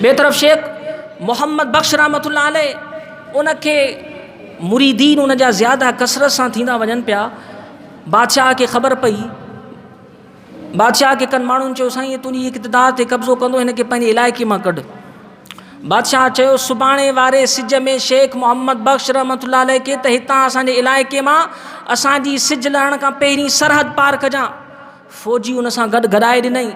बे तरफ़ शेख मोहम्मद बख्श रहमतुल्लाह अलैह उनके मुरीदीन उन जा ज़्यादा कसरत सां थींदा वञनि पिया। बादशाह खे ख़बर पई, बादशाह के कन माण्हुनि चयो साईं तुंहिंजी इक़्तिदार ते कब्ज़ो कंदो, हिन खे पंहिंजे इलाइक़े मां कढ। बादशाह चयो सुभाणे वारे सिज में शेख मोहम्मद बख्श रहमतुल्लाह अलैह खे त हितां असांजे इलाइक़े मां असांजी सिज लहण खां पहिरीं सरहद पार कजां। फ़ौजी उन सां गॾु गॾाए ॾिनई।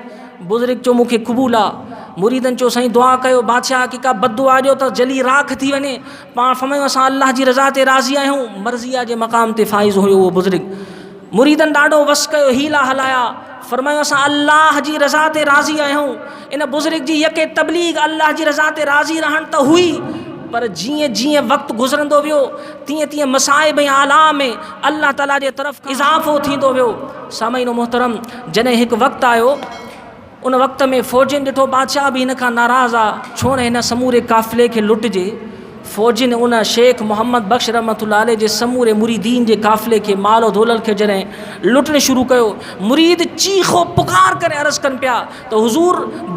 बुज़ुर्ग चयो मूंखे क़बूल आहे। मुरीदनि चयो साईं दुआ कयो, बादशाह खे का बददुआ ॾियो त जली राख थी वञे। पाण फरमायूं असां अल्लाह जी रज़ा ते राज़ी आहियूं। मर्ज़िया जे मक़ाम ते फ़ाइज़ हुयो उहो बुज़ुर्ग। मुरीदनि ॾाढो वस कयो, हीला हलाया, फरमायूं असां अल्लाह जी रज़ा ते राज़ी आहियूं। इन बुज़ुर्ग जी यके तबलीग अल्लाह जी रज़ा ते राज़ी रहण त हुई, पर जीअं जीअं वक़्तु गुज़रंदो वियो तीअं तीअं मसाइब ऐं आला में अल्लाह ताला जे तरफ़ इज़ाफ़ो थींदो वियो। सामईन मोहतरम, जॾहिं हिकु वक़्तु आयो, उन वक़्त में फ़ौजियुनि ॾिठो बादशाह बि हिन खां नाराज़ आहे, छो न हिन समूरे काफ़िले खे लुटिजे। फ़ौजियुनि उन शेख मोहम्मद बख्श रहमतुल्लाह अलैह जे समूरे मुरीदीन जे काफ़िले खे मालो दौलत खे जॾहिं लुटणु शुरू कयो, मुरीद चीखो पुकार करे अर्ज़ु कनि पिया त हुज़ूर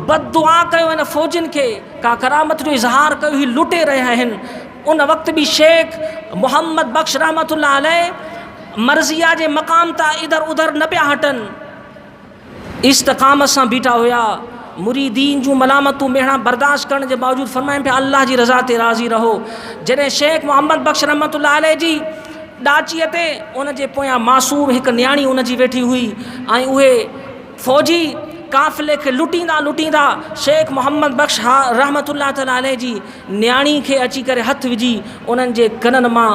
बददुआ कयो हिन फ़ौजियुनि खे, का करामत जो इज़हार कयो, ही लुटे रहिया आहिनि। उन वक़्त बि शेख मोहम्मद बख्श रहमतुल्लाह अलैह मर्ज़िया जे मक़ाम तां इधर उधर न पिया हटनि, इस्तक़ामत सां बीठा हुया। मुरीदीन जूं मलामतूं मेहणा बर्दाश्त करण जे बावजूद फरमाइनि पिया अल्लाह जी रज़ा ते राज़ी रहो। जॾहिं शेख मोहम्मद बख्श रहमतुल्लाह अलैह जी ॾाचीअ ते उन जे पोयां मासूम हिकु न्याणी उन जी वेठी हुई ऐं उहे फ़ौजी काफ़िले खे लुटींदा लुटींदा शेख मोहम्मद बख्श रहमतुल्लाह तआला अलैह जी न्याणी खे अची करे हथु विझी उन्हनि जे कननि मां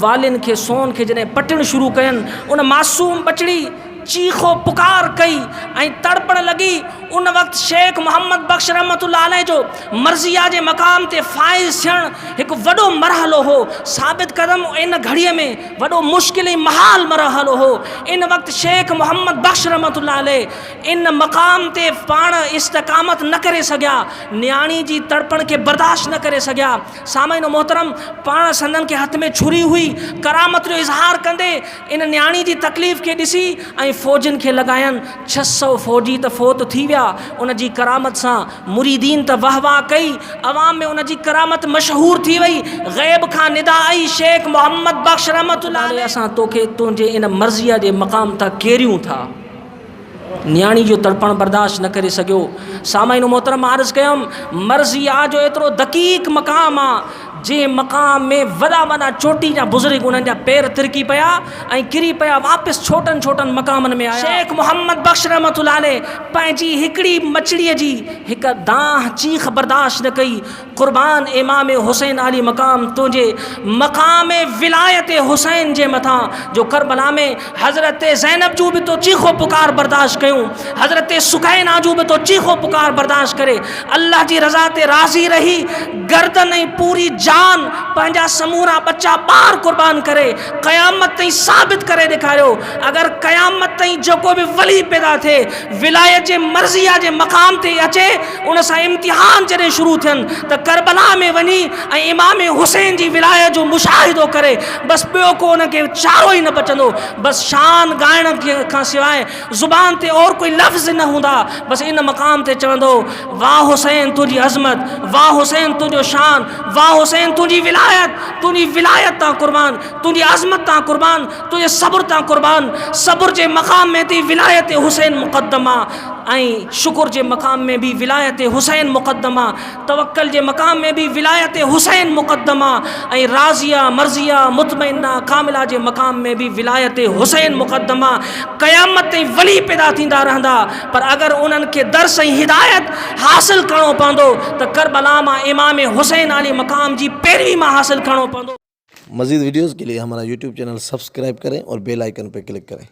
वालिन खे सोन खे जॾहिं पटणु शुरू कयनि, उन मासूम बचड़ी चीखो पुकार कई ऐं तड़पण लगी। उन वक़्तु शेख मोहम्मद बख्श रहमतुल्लाह अलैह जो मर्ज़िया जे मक़ाम ते फ़ाइज़ थियणु हिकु वॾो मरहलो हो। साबित कदम इन घड़ीअ में वॾो मुश्किल ऐं महाल मरहलो हो। इन वक़्तु शेख मोहम्मद बख्श रहमतुल्लाह अलैह इन मक़ाम ते पाण इस्तक़ामत न करे सघिया, न्याणी जी तड़पण खे बर्दाश्त न करे सघिया। सामईन मोहतरम, पाण संदन के हथ में छुरी हुई, करामत जो इज़हार कंदे इन न्याणी जी तकलीफ़ खे ॾिसी ऐं फ़ौजियुनि खे लॻायनि। 600 फ़ौजी त फ़ौत थी विया उन जी करामत सां। मुरीदीन त वाह वाह कई, अवाम में उन जी करामत मशहूर थी वई। ग़ैब खां निदा आई, शेख मोहम्मद बख्श रहमतुल्लाह अलैह असां तोखे तुंहिंजे इन मर्ज़िया जे मक़ाम तां केरियूं था। न्याणी जो तड़पण बर्दाश्त न करे सघियो। सामईन मोहतरम, अर्ज़ु कयुमि मर्ज़िया जो एतिरो दक़ीक़ मक़ाम आहे जे मक़ाम में वॾा वॾा चोटी जा बुज़ुर्ग उन्हनि जा पैर तिरकी पिया ऐं किरी पिया, वापसि छोटनि छोटनि मक़ामनि में आया। शेख मोहम्मद बख्श रहमतुल्लाह अलैह पंहिंजी हिकिड़ी मछड़ीअ जी हिकु दाह चीख बर्दाश्त न कई। क़ुर्बान इमाम हुसैन अली मक़ाम तुंहिंजे मक़ाम विलायत हुसैन जे मथां जो करबला में हज़रत ज़ैनब जूं बि तो चीखो पुकार बर्दाश्त कयूं, हज़रत सुकैना जूं बि तो चीखो पुकार बर्दाश्त करे अल्लाह जी रज़ा ते राज़ी रही गर्दन ऐं पूरी जान पंहिंजा समूरा बच्चा ॿार कुर्बान करे क़यामत ताईं साबित करे ॾेखारियो। अगर क़यामत ताईं जेको बि वली पैदा थिए विलायत जे मर्ज़िया जे मक़ाम ते अचे, उन सां इम्तिहान जॾहिं शुरू थियनि त करबला में वञी ऐं इमाम हुसैन जी विलायत जो मुशाहिदो करे, बसि ॿियो को उनखे चारो ई न बचंदो। बसि शान ॻाइण खां सवाइ ज़ुबान ते और कोई लफ़्ज़ न हूंदा। बसि इन मक़ाम ते चवंदो वाह हुसैन तुंहिंजी अज़मत, वाह हुसैन तुंहिंजो शान, वाह हुसैन तुंहिंजी विलायत तां कुर्बान, तुंहिंजी अज़मत तां कुर्बान, तुंहिंजे सब्र तां कुर्बान। सब्र जे मक़ाम में थी विलायत हुसैन मुक़द्दम आहे ऐं शुक्र जे मक़ाम में भी विलायत हुसैन मुक़द्दम आहे, तवक्कल जे मक़ाम में भी विलायत हुसैन मुक़द्दम आहे ऐं राज़िया मर्ज़िया मुतमइन्ना कामिला जे मक़ाम में भी विलायत हुसैन मुक़द्दम आहे। क़यामत ताईं वली पैदा थींदा रहंदा, पर अगर उन्हनि खे दर्स ऐं हिदायत हासिल करणो पवंदो त करबला मां इमाम हुसैन अली मक़ाम जी पैरवी मां हासिल करणो पवंदो। मज़ीद वीडियोज़ के लिए हमारा यूट्यूब चैनल सब्सक्राइब करें और बेल आइकन पर क्लिक करें।